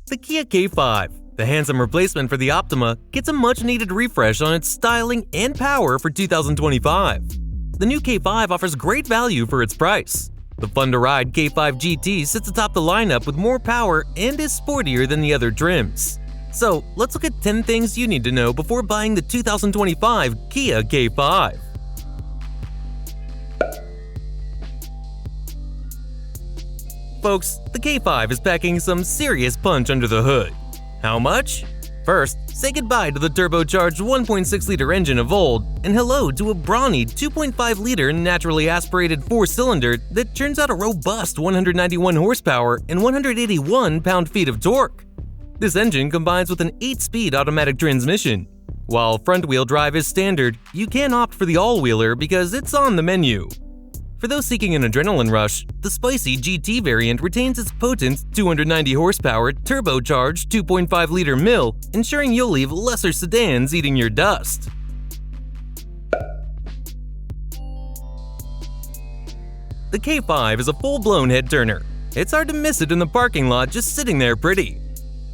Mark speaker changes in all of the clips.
Speaker 1: The Kia K5, the handsome replacement for the Optima, gets a much-needed refresh on its styling and power for 2025. The new K5 offers great value for its price. The fun-to-ride K5 GT sits atop the lineup with more power and is sportier than the other trims. So, let's look at 10 things you need to know before buying the 2025 Kia K5. Folks, the K5 is packing some serious punch under the hood. How much? First, say goodbye to the turbocharged 1.6-liter engine of old and hello to a brawny 2.5-liter naturally aspirated 4-cylinder that churns out a robust 191 horsepower and 181 pound-feet of torque. This engine combines with an 8-speed automatic transmission. While front-wheel drive is standard, you can opt for the all-wheeler because it's on the menu. For those seeking an adrenaline rush, the spicy GT variant retains its potent 290 horsepower turbocharged 2.5-liter mill, ensuring you'll leave lesser sedans eating your dust. The K5 is a full-blown head-turner. It's hard to miss it in the parking lot just sitting there pretty.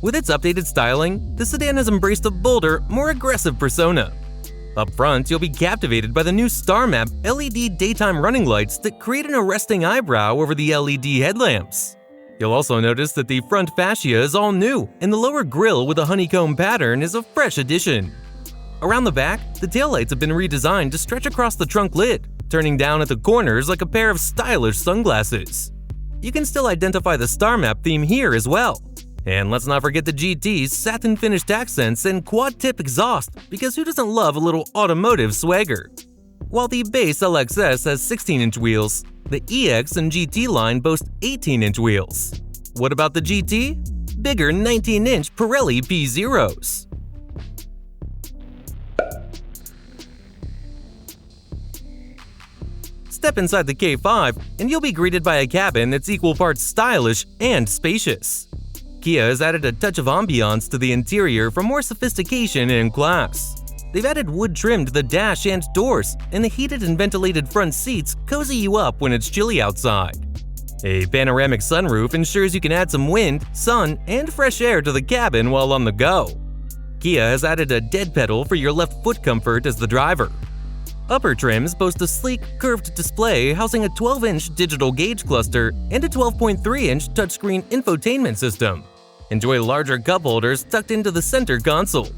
Speaker 1: With its updated styling, the sedan has embraced a bolder, more aggressive persona. Up front, you'll be captivated by the new Star Map LED daytime running lights that create an arresting eyebrow over the LED headlamps. You'll also notice that the front fascia is all new, and the lower grille with a honeycomb pattern is a fresh addition. Around the back, the taillights have been redesigned to stretch across the trunk lid, turning down at the corners like a pair of stylish sunglasses. You can still identify the Star Map theme here as well. And let's not forget the GT's satin-finished accents and quad-tip exhaust, because who doesn't love a little automotive swagger? While the base LXS has 16-inch wheels, the EX and GT line boast 18-inch wheels. What about the GT? Bigger 19-inch Pirelli P0s. Step inside the K5 and you'll be greeted by a cabin that's equal parts stylish and spacious. Kia has added a touch of ambiance to the interior for more sophistication and class. They've added wood trim to the dash and doors, and the heated and ventilated front seats cozy you up when it's chilly outside. A panoramic sunroof ensures you can add some wind, sun, and fresh air to the cabin while on the go. Kia has added a dead pedal for your left foot comfort as the driver. Upper trims boast a sleek, curved display housing a 12-inch digital gauge cluster and a 12.3-inch touchscreen infotainment system. Enjoy larger cup holders tucked into the center console.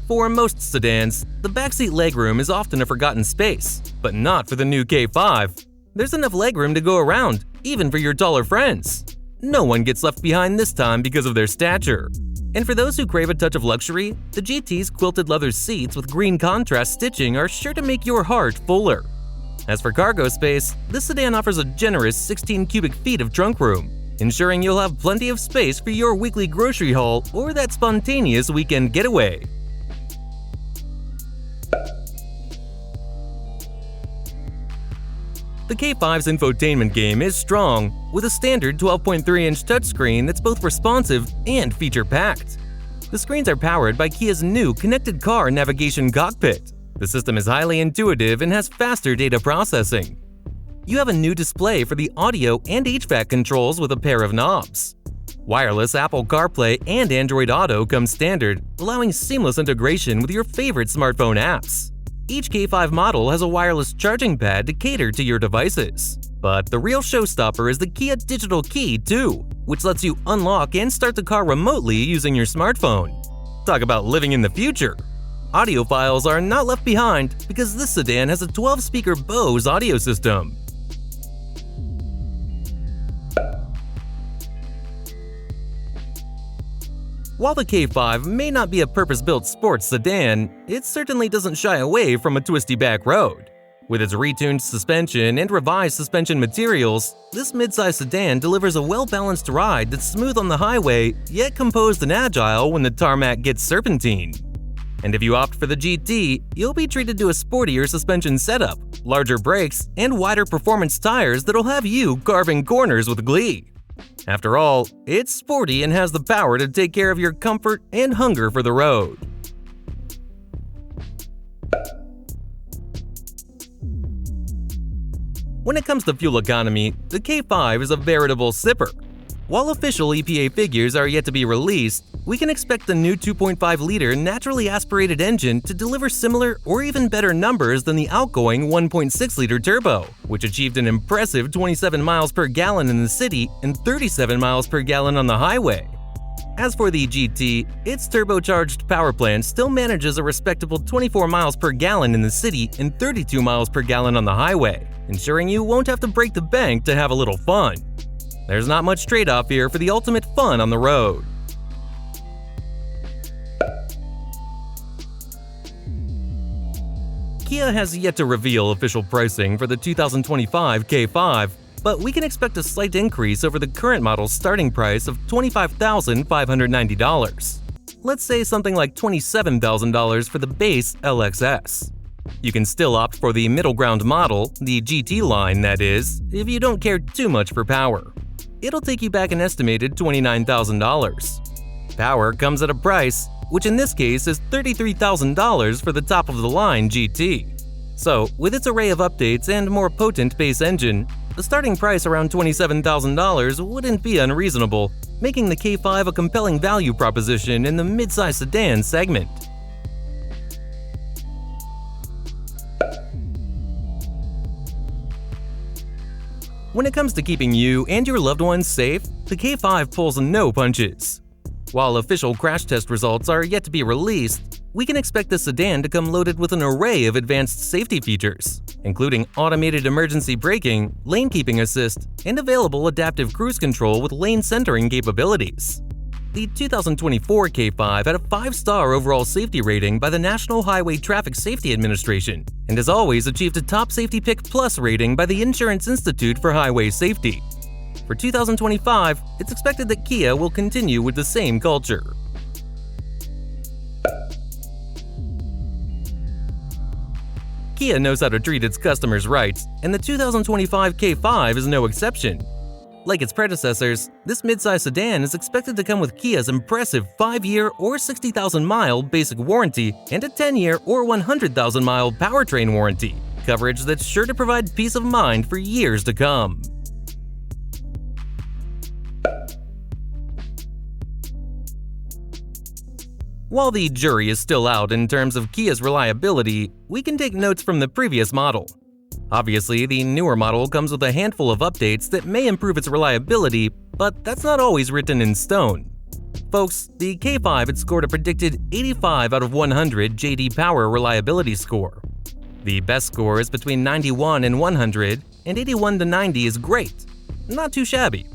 Speaker 1: For most sedans, the backseat legroom is often a forgotten space, but not for the new K5. There's enough legroom to go around, even for your taller friends. No one gets left behind this time because of their stature. And for those who crave a touch of luxury, the GT's quilted leather seats with green contrast stitching are sure to make your heart fuller. As for cargo space, this sedan offers a generous 16 cubic feet of trunk room, ensuring you'll have plenty of space for your weekly grocery haul or that spontaneous weekend getaway. The K5's infotainment game is strong, with a standard 12.3-inch touchscreen that's both responsive and feature-packed. The screens are powered by Kia's new connected car navigation cockpit. The system is highly intuitive and has faster data processing. You have a new display for the audio and HVAC controls with a pair of knobs. Wireless Apple CarPlay and Android Auto come standard, allowing seamless integration with your favorite smartphone apps. Each K5 model has a wireless charging pad to cater to your devices. But the real showstopper is the Kia Digital Key 2, which lets you unlock and start the car remotely using your smartphone. Talk about living in the future! Audiophiles are not left behind because this sedan has a 12-speaker Bose audio system. While the K5 may not be a purpose-built sports sedan, it certainly doesn't shy away from a twisty back road. With its retuned suspension and revised suspension materials, this midsize sedan delivers a well-balanced ride that's smooth on the highway, yet composed and agile when the tarmac gets serpentine. And if you opt for the GT, you'll be treated to a sportier suspension setup, larger brakes, and wider performance tires that'll have you carving corners with glee. After all, it's sporty and has the power to take care of your comfort and hunger for the road. When it comes to fuel economy, the K5 is a veritable sipper. While official EPA figures are yet to be released, we can expect the new 2.5-liter naturally aspirated engine to deliver similar or even better numbers than the outgoing 1.6-liter turbo, which achieved an impressive 27 miles per gallon in the city and 37 miles per gallon on the highway. As for the GT, its turbocharged power plant still manages a respectable 24 miles per gallon in the city and 32 miles per gallon on the highway, ensuring you won't have to break the bank to have a little fun. There's not much trade-off here for the ultimate fun on the road. Kia has yet to reveal official pricing for the 2025 K5, but we can expect a slight increase over the current model's starting price of $25,590. Let's say something like $27,000 for the base LXS. You can still opt for the middle ground model, the GT line that is, if you don't care too much for power. It'll take you back an estimated $29,000. Power comes at a price, which in this case is $33,000 for the top-of-the-line GT. So, with its array of updates and more potent base engine, the starting price around $27,000 wouldn't be unreasonable, making the K5 a compelling value proposition in the midsize sedan segment. When it comes to keeping you and your loved ones safe, the K5 pulls no punches. While official crash test results are yet to be released, we can expect the sedan to come loaded with an array of advanced safety features, including automated emergency braking, lane keeping assist, and available adaptive cruise control with lane centering capabilities. The 2024 K5 had a 5-star overall safety rating by the National Highway Traffic Safety Administration, and has always achieved a Top Safety Pick Plus rating by the Insurance Institute for Highway Safety. For 2025, it's expected that Kia will continue with the same culture. Kia knows how to treat its customers right, and the 2025 K5 is no exception. Like its predecessors, this midsize sedan is expected to come with Kia's impressive 5-year or 60,000-mile basic warranty and a 10-year or 100,000-mile powertrain warranty, coverage that's sure to provide peace of mind for years to come. While the jury is still out in terms of Kia's reliability, we can take notes from the previous model. Obviously, the newer model comes with a handful of updates that may improve its reliability, but that's not always written in stone. Folks, the K5 had scored a predicted 85 out of 100 JD Power reliability score. The best score is between 91 and 100, and 81 to 90 is great. Not too shabby.